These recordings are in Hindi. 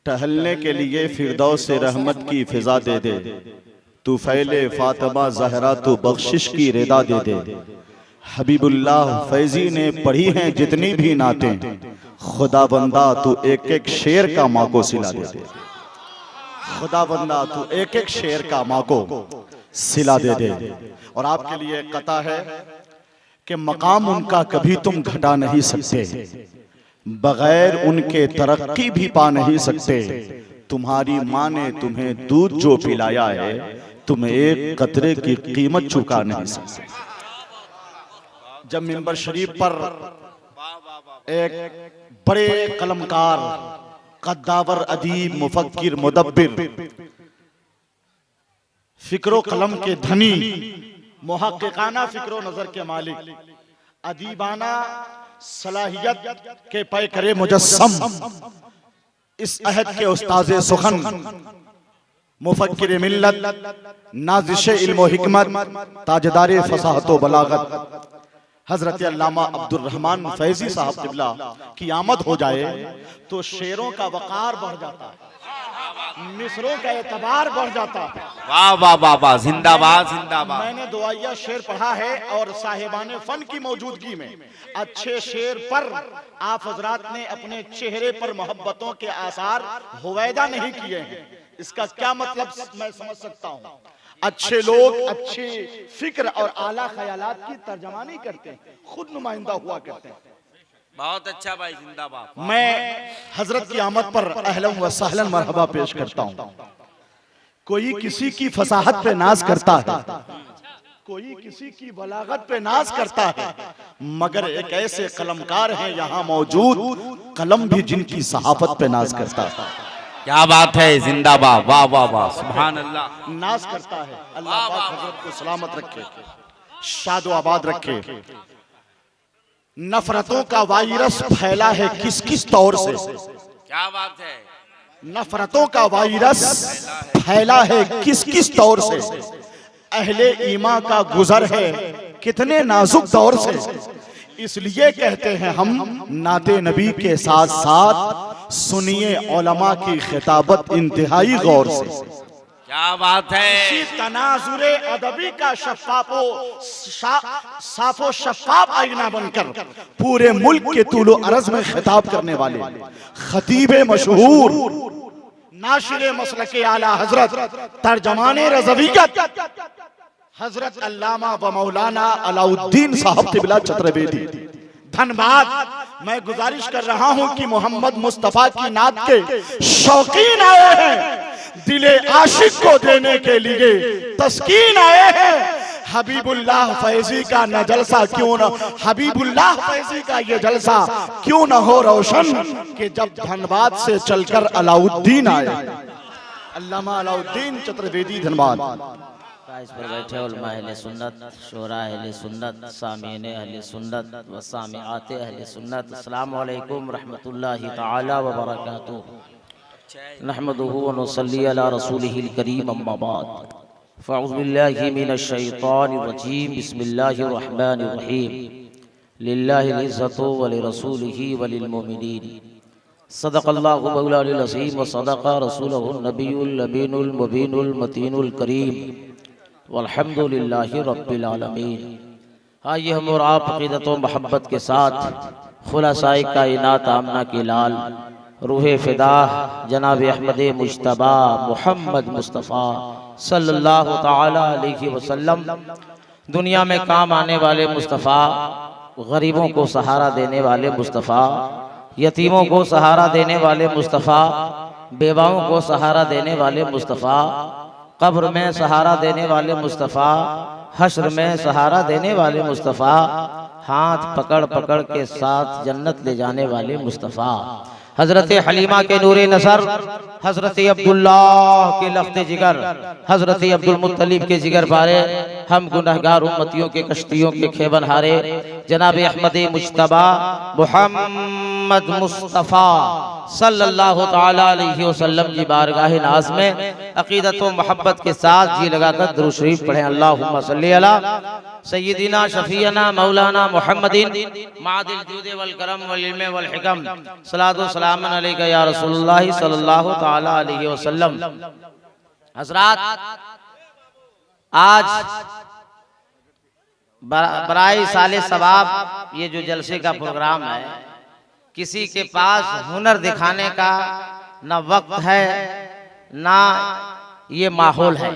टहलने के लिए फिरदौस से रहमत की फिजा दे दे, तू फैले फातिमा जहरा तू बख्शिश की रिदा दे दे। हबीबुल्लाह फैजी ने पढ़ी हैं जितनी भी नातें, खुदा बंदा तू एक एक शेर का माँ को सिला दे दे। खुदा बंदा तू एक एक शेर का माँ को सिला दे दे। और आपके लिए कता है कि मकाम उनका कभी तुम घटा नहीं सकते, बगैर उनके तरक्की भी पा नहीं सकते। तुम्हारी माँ ने तुम्हें दूध जो पिलाया है, तुम एक कतरे की कीमत चुका नहीं सकते। जब मिंबर शरीफ पर एक बड़े कलमकार, कद्दावर, अदीब, मुफक्किर, मुदब्बिर, फिक्रो कलम के धनी, मुहक्किकाना फिक्रो नजर के मालिक, अदीबाना सलाहियत के पैकरे मुजस्सम, इस अहद के उस्ताज़े सुखन, मुफक्किर मिल्लत, नाज़िश इल्म व हिकमत, ताजदारे फसाहत व बलागत, हजरत अल्लामा अब्दुल रहमान फैजी साहब क़िबला की आमद हो जाए तो शेरों का वक़ार बढ़ जाता है, मिसरों का एतबार बढ़ जाता है। वाह वाह वाह वाह, जिंदाबाद जिंदाबाद। मैंने दुआया शेर पढ़ा है और साहिबाने फन की मौजूदगी में अच्छे शेर पर आप हजरात ने अपने चेहरे पर मोहब्बतों के आसार हुवैदा नहीं किए हैं। इसका क्या मतलब मैं समझ सकता हूँ। अच्छे लोग अच्छे फिक्र और आला ख्यालात की तर्जमानी करते हैं, खुद नुमाइंदा हुआ करते हैं। बहुत अच्छा भाई, जिंदाबाद। मैं हजरत की आमद पर अहलन व सहलन मरहबा पेश करता हूँ। कोई किसी की फसाहत पे नाज करता है, कोई किसी की बलागत पे नाज करता है, मगर एक ऐसे कलमकार हैं यहाँ मौजूद, कलम भी जिनकी सहाफत पे नाज करता है। क्या बात है, जिंदाबाद। वाह वाह वाह, सुभान अल्लाह। नाज करता है। अल्लाह पाक हजरत को सलामत रखे, शाद आबाद रखे। नफरतों का वायरस फैला है किस किस तौर से। क्या बात है। नफरतों का वायरस फैला है किस किस तौर से। अहले ईमा का गुजर है कितने नाजुक दौर से। इसलिए कहते हैं हम नाते नबी के साथ साथ सुनिए उलमा की खिताबत इंतहाई गौर से। क्या बात है। तनाजुरे अदबी का साफो शफाफ आईना बनकर पूरे मुल्क के तूलो अरज में खिताब करने वाले खतीबे मशहूर, नाशिरे मसलके आला हजरत, तर्जमाने रज़वियत हजरत अल्लामा व मौलाना अलाउद्दीन साहब क़िबला चतरबेदी। धन्यवाद। मैं गुजारिश कर रहा हूं कि मोहम्मद मुस्तफा की नात के शौकीन आए हैं, दिले आशिक को देने के लिए तस्कीन आए हैं। हबीबुल्लाह फैजी का न जलसा क्यों न, हबीबुल्लाह फैजी का ये जलसा क्यों न हो रोशन कि जब धनबाद से चलकर अलाउद्दीन आए। अल्लामा अलाउद्दीन चतुर्वेदी। धन्यवाद। इस पर बैठे उलमा अहले सुन्नत, शोरा अहले सुन्नत, सामीने अहले सुन्नत व सामिआते अहले सुन्नत, अस्सलामु अलैकुम रहमतुल्लाहि तआला व बरकातुहू। नहमदुहु व नुसल्ली अला रसूलिहिल करीम, अम्मा बाद। फ़अऊज़ु बिल्लाहि मिनश शैतानिर रजीम, बिस्मिल्लाहिर रहमानिर रहीम। लिल्लाहिल इज़्ज़तु व लिरसूलिहि व लिल मुमिनीन। सदक़ल्लाहु मौलाना अज़ीम व सदक़ रसूलुहुन नबियुल अमीनुल मुबीनुल मतीनुल करीम वल्हम्दुलिल्लाहि रब्बिल आलमीन। आइए हम और आप अक़ीदत व मोहब्बत के साथ खुलासाए कायनात आमना की लाल रूहे फ़िदा जनाब अहमद मुज्तबा मोहम्मद मुस्तफ़ा सल्लल्लाहु ताला अलैहि वसल्लम, दुनिया में काम आने वाले मुस्तफ़ा, गरीबों को सहारा देने वाले मुस्तफ़ा, यतीमों को सहारा देने वाले मुस्तफ़ा, बेवाओं को सहारा देने वाले मुस्तफ़ा, कब्र में सहारा देने वाले मुस्तफ़ा, हश्र में सहारा देने वाले मुस्तफ़ा, हाथ पकड़ पकड़ के साथ जन्नत ले जाने वाले मुस्तफ़ा, हजरत हलीमा के नूरे नसर, हजरत अब्दुल्लाह के लख्ते जिगर, हजरत अब्दुल मुत्तलिब के जिगर पारे, हम गुनहगार उम्मतियों के कश्तियों के खेवन हारे जनाब अहमद मुज्तबा मोहम्मद मुस्तफ़ा सल्लल्लाहु ताला अलैहि वसल्लम की बारगाह नाज में अकीदत व मोहब्बत के साथ जी लगाकर दुरूद शरीफ पढ़ें। अल्लाहुम्मा सल्ली अला सय्यिदिना शफीना मौलाना मुहम्मदिन मादिल जूद वल करम वल इल्म वल हिकम सलातो व सलाम अलैका या रसूलुल्लाह सल्लल्लाहु ताला अलैहि वसल्लम। हज़रात, आज बराए साले सवाब ये जो जलसे का प्रोग्राम है, किसी के पास हुनर दिखाने का ना वक्त है ना ये माहौल है।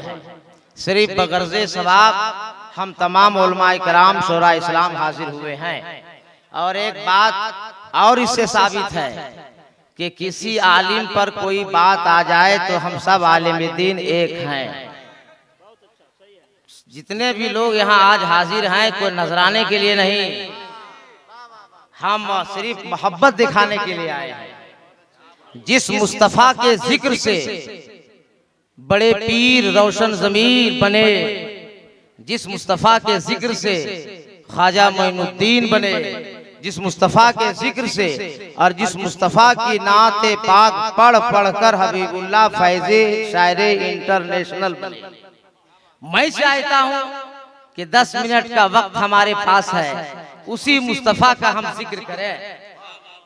सिर्फ बगर्ज़े सवाब हम तमाम उलमाए कराम शोरा इस्लाम हाजिर हुए हैं। और एक बात और इससे साबित है कि किसी आलिम पर कोई बात आ जाए तो हम सब आलिम दीन एक हैं। जितने भी लोग यहाँ आज हाजिर हैं कोई नजराने के लिए नहीं, हम सिर्फ मोहब्बत दिखाने के लिए आए हैं। जिस मुस्तफ़ा के जिक्र से बड़े पीर रोशन ज़मीर बने, जिस मुस्तफ़ा के जिक्र से ख्वाजा मोइनुद्दीन बने, जिस मुस्तफ़ा के जिक्र से और जिस मुस्तफ़ा की नाते पाक पढ़ पढ़ कर हबीबुल्लाह फैज़े शायरे इंटरनेशनल बने। मैं चाहता हूं कि 10 मिनट का वक्त हमारे पास है, उसी मुस्तफ़ा का हम जिक्र करें,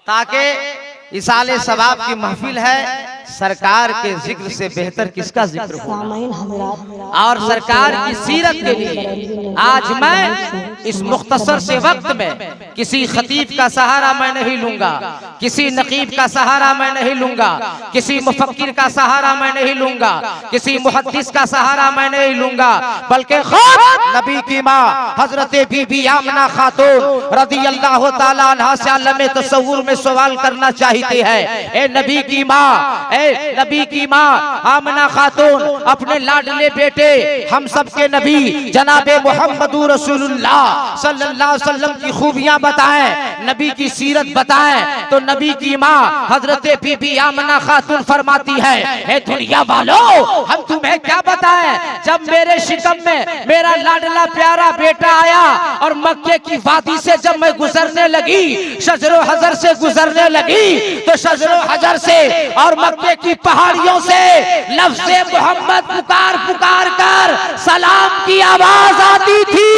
ताकि इसाले सवाब की महफिल है। सरकार के जिक्र से बेहतर किसका जिक्र होगा। और सरकार की सीरत के लिए आज मैं इस मुख्तसर से वक्त में किसी खतीब का सहारा मैं नहीं लूंगा, किसी नकीब का सहारा मैं नहीं लूंगा, किसी मुफक्किर का सहारा मैं नहीं लूंगा, किसी मुहद्दिस का सहारा मैं नहीं लूंगा, बल्कि खुद नबी की माँ हजरत बीबी आमना खातून रज़ियल्लाहु ताला अन्हा से आलम तसव्वुर में सवाल करना चाहती है। ए नबी की माँ, नबी की माँ आमना खातून अपने लाडले बेटे हम सब के नबी जनाबे मोहम्मदुर रसूलुल्लाह सल्लल्लाहु अलैहि वसल्लम की खूबियां बताएं, नबी की सीरत बताएं। तो नबी की माँ हजरत बीबी आमना खातून फरमाती है, हे दुनिया वालों, हम तुम्हें क्या बताएं, जब मेरे शिकम में मेरा लाडला प्यारा बेटा आया और मक्के की वादी से जब मैं गुजरने लगी, शजरो हजर से गुजरने लगी, तो शजरो हजर से और मक्के की पहाड़ियों से लफ्ज़े मोहम्मद पुकार पुकार कर सलाम की आवाज आती थी।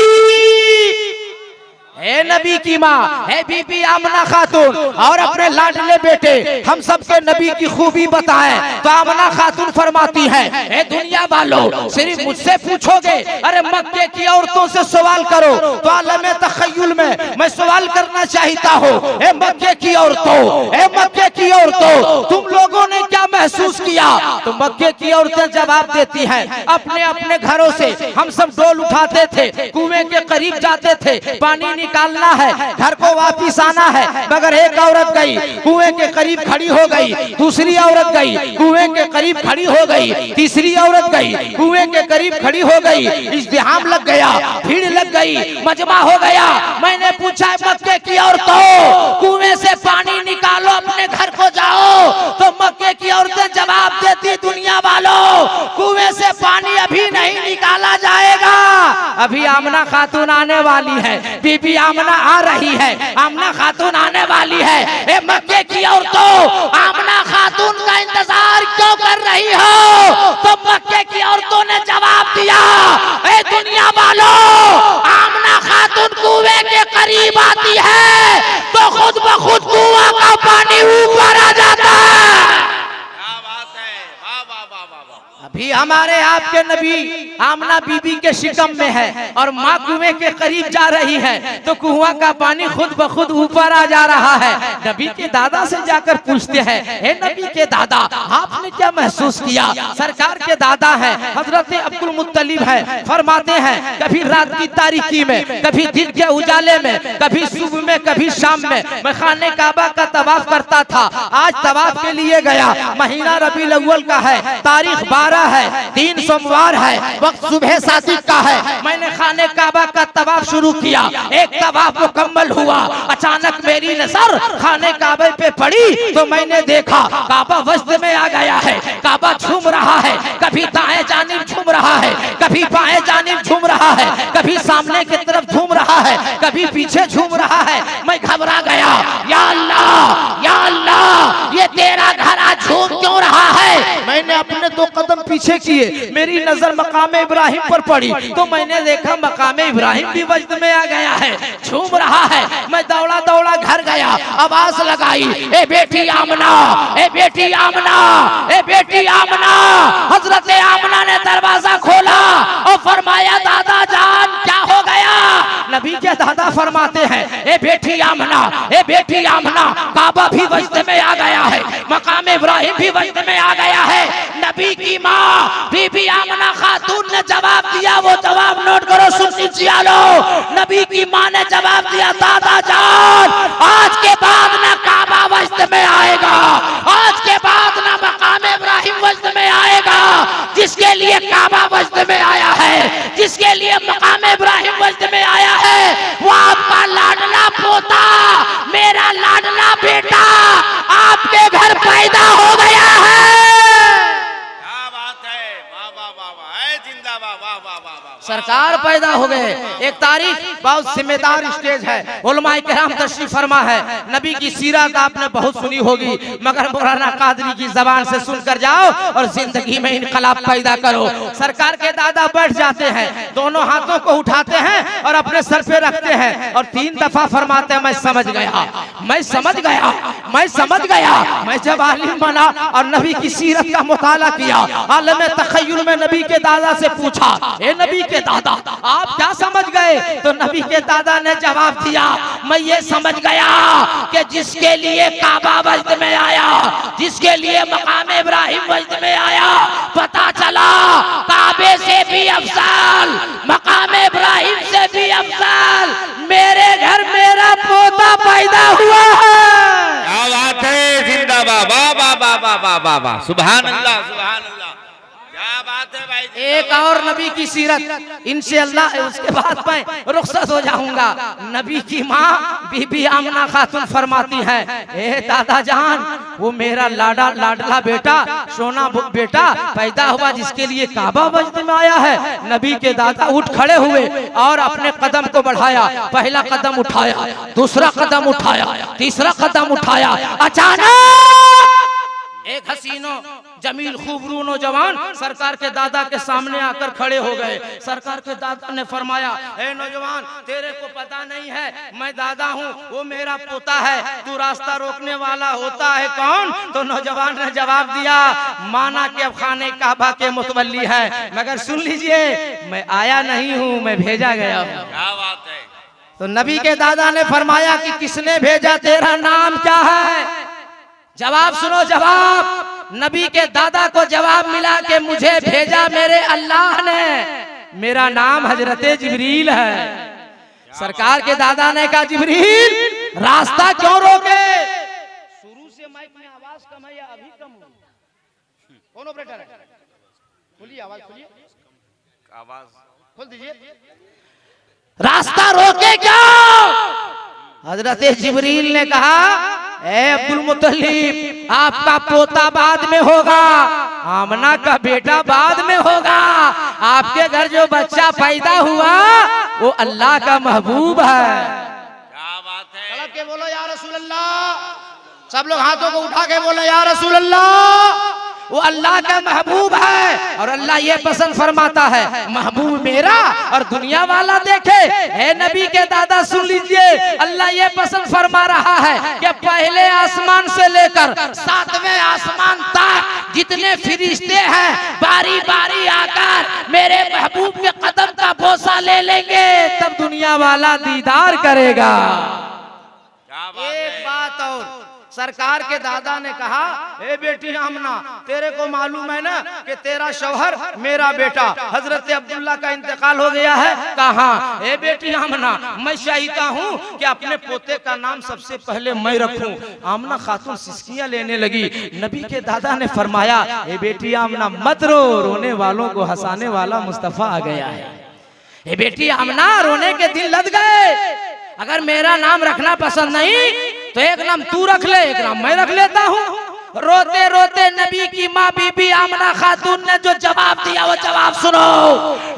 हे नबी की माँ, हे बीबी आमना खातून और अपने लाडले बेटे हम सब के नबी की खूबी बताएं। तो आमना खातून फरमाती है, हे दुनिया वालों, सिर्फ मुझसे पूछोगे, अरे मक्के की औरतों से सवाल करो। तो आलम तखय्युल में मैं सवाल करना चाहता हूँ, हे मक्के की औरतों, हे मक्के की औरतों, तुम लोगों ने क्या महसूस किया? तो मक्के की औरतें जवाब देती हैं, अपने अपने घरों से हम सब डोल उठाते थे, कुएं के करीब जाते थे, पानी निकालना है, घर को वापिस आना है, मगर एक औरत गई कुएं के करीब खड़ी हो गई, दूसरी औरत गई कुएं के करीब खड़ी हो गई, तीसरी औरत गई कुएं के करीब खड़ी हो गई, इज़्तिहाम लग गया, भीड़ लग गई, मजमा हो गया। मैंने पूछा, मक्के की औरतों, कुएं से पानी निकालो, अपने घर को जाओ। तो मक्के की औरतें जवाब देती, दुनिया वालों, कुएं से पानी अभी नहीं निकाला जाएगा, अभी आमना खातून आने वाली है, बीबी आमना आ रही है, आमना खातून आने वाली है। ए मक्के की औरतों, आमना खातून का इंतजार क्यों कर रही हो? तो मक्के की औरतों ने जवाब दिया, ए दुनिया वालों, आमना खातून कुएं के करीब आती है तो खुद ब खुद कुआं का पानी ऊपर आ जाता है। अभी हमारे आपके नबी आमना बीबी के शिकम में है और माँ कुएं के करीब जा रही है, तो कुआं का पानी खुद ब खुद ऊपर आ जा रहा है। नबी के दादा से जाकर पूछते हैं, हे नबी के दादा, आपने क्या महसूस किया? सरकार के दादा है, हजरत अब्दुल मुत्तलिब है, फरमाते हैं, कभी रात की तारीकी में, कभी दिन के उजाले में, कभी सुबह में, कभी शाम में मैं खाने काबा का तवाफ करता था। आज तवाफ के लिए गया, महीना रबीउल अव्वल का है, तारीख 12 है, 3 सोमवार है, वक्त सुबह सादिक का है। मैंने खाने काबा का तवाफ शुरू किया, एक तवाफ मुकम्मल हुआ, अचानक मेरी नजर खाने काबे पे पड़ी तो मैंने देखा काबा वजद में आ गया है, काबा झूम रहा है, कभी दाएं जानिब झूम रहा है, कभी बाएं जानिब झूम रहा रहा है, कभी सामने की तरफ झूम रहा है, कभी पीछे झूम रहा है। मैं घबरा गया, या अल्लाह ये तेरा घर आज झूम क्यों रहा है? मैंने अपने 2 कदम पीछे किए, मेरी नजर मकाम इब्राहिम पर पड़ी तो मैंने देखा मकाम इब्राहिम भी वजद में आ गया है, झूम रहा है। मैं दौड़ा दौड़ा घर गया, आवाज लगाई, ए बेटी आमना, ए बेटी आमना, ए बेटी आमना। हजरत आमना ने दरवाजा खोला और फरमाया दादा जान क्या हो गया? नबी के दादा फरमाते हैं, ए बेटी आमना, ए बेटी आमना, काबा भी वजद में आ गया है, मकाम इब्राहिम भी वजद में आ गया है। नबी की माँ बीबी आमना खातून ने जवाब दिया, वो जवाब नोट करो, सुन लीजिए लो। नबी की माँ ने जवाब दिया, दादा जान आज के बाद ना काबा वजद में आएगा, आज के बाद ना मकाम इब्राहिम वजद में आएगा। जिसके लिए काबा वजद में आया है, जिसके लिए मकाम इब्राहिम वजद में आया है, वो आपका लाडला पोता, मेरा लाडला बेटा आपके घर पैदा हो गया है। सरकार पैदा हो गए। एक तारीख बहुत जिम्मेदार स्टेज है, उलमाए किराम तशरीफ फरमा है। नबी की सीरत आपने बहुत सुनी होगी, मगर मौलाना कादरी की जबान से सुनकर जाओ और जिंदगी में इनकलाब पैदा करो। सरकार के दादा बैठ जाते हैं, दोनों हाथों को उठाते हैं और अपने सर पे रखते हैं और 3 दफा फरमाते हैं, मैं समझ गया, मैं समझ गया, मैं समझ गया। मैं जब आलिम बना और नबी की सीरत का मुताला किया, आलम तखय्युल में नबी के दादा से पूछा, ए नबी के दादा आप क्या समझ गए? तो नबी के दादा ने जवाब दिया, मैं ये समझ गया कि जिसके लिए काबा वजद में आया, जिसके लिए मकाम इब्राहिम वजद में आया, पता चला काबे से भी अफजल, मकाम इब्राहिम से भी अफजल मेरे घर मेरा पोता पैदा हुआ है। क्या बात है, जिंदाबाद, वाह वाह वाह वाह वाह वाह वाह, सुभान अल्लाह, सुभान अल्लाह, क्या बात है भाई। एक और नबी की सीरत इंशाअल्लाह, उसके बाद मैं रुखसत हो जाऊंगा। नबी की माँ बीबी आमना खातून फरमाती है, ए दादा जान वो मेरा लाडला बेटा, सोना बेटा पैदा हुआ, जिसके लिए काबा वजद में आया है। नबी के दादा उठ खड़े हुए और अपने कदम को बढ़ाया, पहला कदम उठाया, दूसरा कदम उठाया, तीसरा कदम उठाया। अचानक एक हसीनो जमील खूबरू नौजवान सरकार के दादा के सामने आकर खड़े हो गए। सरकार के दादा ने फरमाया, ए नौजवान तेरे को पता नहीं है मैं दादा हूँ, वो मेरा पोता है, तू रास्ता रोकने वाला होता है कौन? तो नौजवान ने जवाब दिया, माना कि अब खाने काबा के मुतवल्ली है, मगर सुन लीजिए मैं आया नहीं हूँ, मैं भेजा गया हूँ। क्या बात है। तो नबी के दादा ने फरमाया कि किसने भेजा, तेरा नाम क्या है? जवाब सुनो, जवाब। नबी के दादा को जवाब मिला कि मुझे भेजा मेरे अल्लाह ने, मेरा नाम हजरत जिब्रील है। सरकार के दादा ने कहा, जिब्रील रास्ता क्यों रोके? शुरू से माइक में आवाज कम है या अभी कम हो? कौन ऑपरेटर है? खोलिए आवाज, खोलिए आवाज खोल दीजिए। रास्ता रोके क्यों? हजरत जिब्रील ने कहा, ए अब्दुल मुत्तलिब आपका पोता बाद में होगा, आमना का बेटा बाद में होगा, आपके घर जो बच्चा पैदा हुआ वो अल्लाह का महबूब है। क्या बात है। तड़प के बोलो या रसूल अल्लाह, सब लोग हाथों को उठा के बोलो या रसूल अल्लाह, वो अल्लाह का महबूब है और अल्लाह ये पसंद फरमाता है, महबूब मेरा और दुनिया वाला देखे। ए नबी के दादा सुन लीजिए, अल्लाह ये पसंद फरमा रहा है कि पहले आसमान से लेकर 7वें आसमान तक जितने फरिश्ते हैं बारी बारी आकर मेरे महबूब के कदम का बोसा ले लेंगे, तब दुनिया वाला दीदार करेगा। एक बात और, सरकार के दादा ने कहा, ए बेटी आमना तेरे को मालूम है ना कि तेरा शौहर मेरा बेटा हजरत अब्दुल्ला का इंतकाल हो गया है? कहा, ए बेटी आमना मैं चाहता हूँ कि अपने पोते का नाम सबसे पहले मैं रखूं। आमना खातून सिसकियां लेने लगी। नबी के दादा ने फरमाया, ए बेटी आमना मत रो, रोने वालों को हंसाने वाला मुस्तफा आ गया है। ए बेटी आमना रोने के दिन लग गए, अगर मेरा नाम रखना पसंद नहीं तो एक नाम तू रख ले, एक नाम मैं रख लेता हूँ। रोते रोते नबी की माँ बीबी आमना खातून ने जो जवाब दिया वो जवाब सुनो।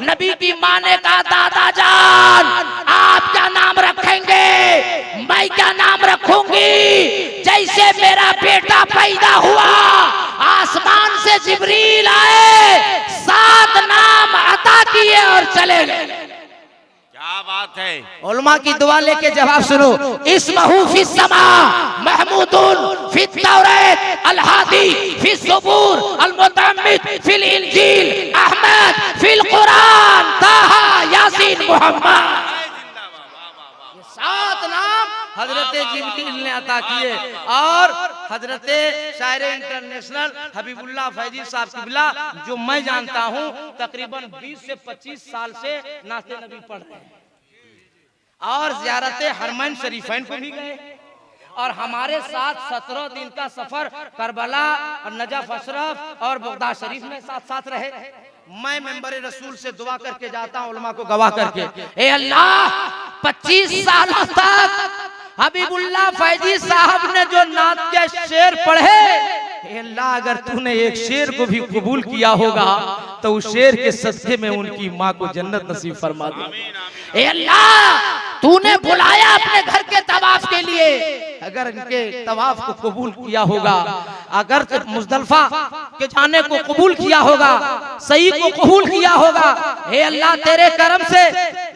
नबी की माँ ने कहा, दादा जान आप क्या नाम रखेंगे? मैं क्या नाम रखूंगी? जैसे मेरा बेटा पैदा हुआ आसमान से जिब्रील आए, 7 नाम अता किए और चले गए। क्या बात है। उलमा की दुआ लेके जवाब सुनो। इस्महू फिस समा महमूदुन फित तौरात अल हादी फिस ज़बूर अल मुतअम्मिद फिल इंजील अहमद फिल कुरान ताहा यासीन मोहम्मद। 7 नाम हजरत जिब्रील ने अता किए और हजरत शायर इंटरनेशनल हबीबुल्लाह फैजी साहब किबला, जो मैं जानता हूँ तकरीबन 20 से 25 साल से नाते नबी पढ़ रहे हैं और ज़ियारत हरमैन शरीफैन को भी गए और हमारे साथ 17 दिन का सफर करबला और नजफ अशरफ और बगदाद शरीफ में साथ साथ रहे। मैं मेंबर रसूल से दुआ करके जाता हूँ, उलमा को गवाह करके, ए अल्लाह 25 सालों तक हबीबुल्लाह फैजी साहब ने जो नात के शेर पढ़े, अल्लाह अगर तूने एक शेर को भी कबूल किया होगा तो उस शेर के सदके में उनकी माँ को जन्नत नसीब फरमा दे। अल्लाह तूने बुलाया अपने घर के तवाफ के लिए, अगर इनके तवाफ को कबूल किया होगा, अगर मुज़दलिफा के जाने को कबूल किया होगा, सही को कबूल किया होगा, हे अल्लाह तेरे करम से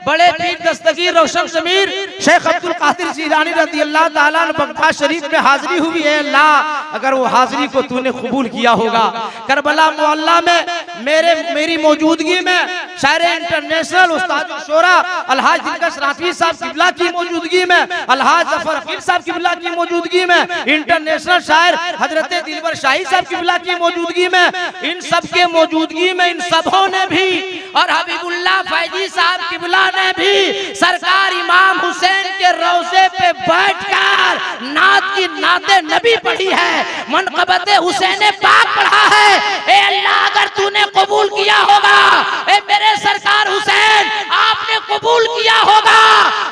बड़े पीर दस्तगीर रोशन ज़मीर शेख अब्दुल कादिर जिलानी रज़ी अल्लाह ताला अन्हु बगदाद शरीफ में हाजिरी हुई है। अल्लाह अगर वो हाजिरी को तूने कबूल किया होगा, करबला मोहल्ला में मेरी मौजूदगी में शायर इंटरनेशनल उस्ताद शोरा अलहाज दिलकश राफी साहब किबला की मौजूदगी में, अलहाज जफर अकील साहब किबला की मौजूदगी में, इंटरनेशनल शायर हजरत दिलबर शाही साहब किबला की मौजूदगी में, इन सब के मौजूदगी में इन सबों ने भी और हबीबुल्लाह फैजी साहब किबला ने भी सरकार इमाम हुसैन के रोज़े पे बैठकर नात की नाते नबी पढ़ी है, मनक़बत हुसैन पाक पढ़ा है। ए अल्लाह अगर तूने कबूल किया होगा, ए मेरे सरकार हुसैन आपने कबूल किया होगा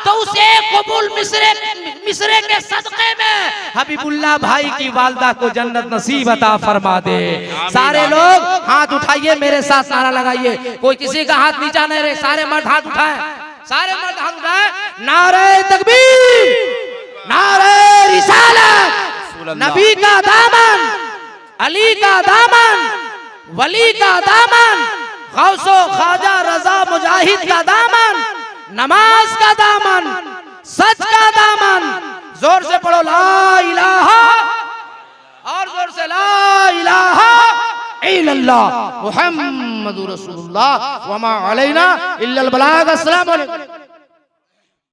तो उसे कबूल मिसरे के सदक़े में हबीबुल्लाह भाई की वालदा को जन्नत नसीब अता फरमा दे। सारे लोग हाथ उठाइए, मेरे साथ नारा लगाइए, कोई किसी का हाथ नीचा नहीं रहे, सारे मर्द हाथ उठाए, सारे मर्द हाथ उठाए, नारे तकबीर, नारे रिसालत, नबी का दामन, अली का दामन, वली का दामन, गौसो ख्वाजा रजा मुजाहिद का दामन, नमाज का दामन, सच का दामन। जोर से पढ़ो ला इलाहा, और जोर से ला इलाहा इल्लल्लाह मुहम्मदुर रसूलुल्लाह व मा अलैना इल्लल बलाग। अस्सलाम वालेकुम।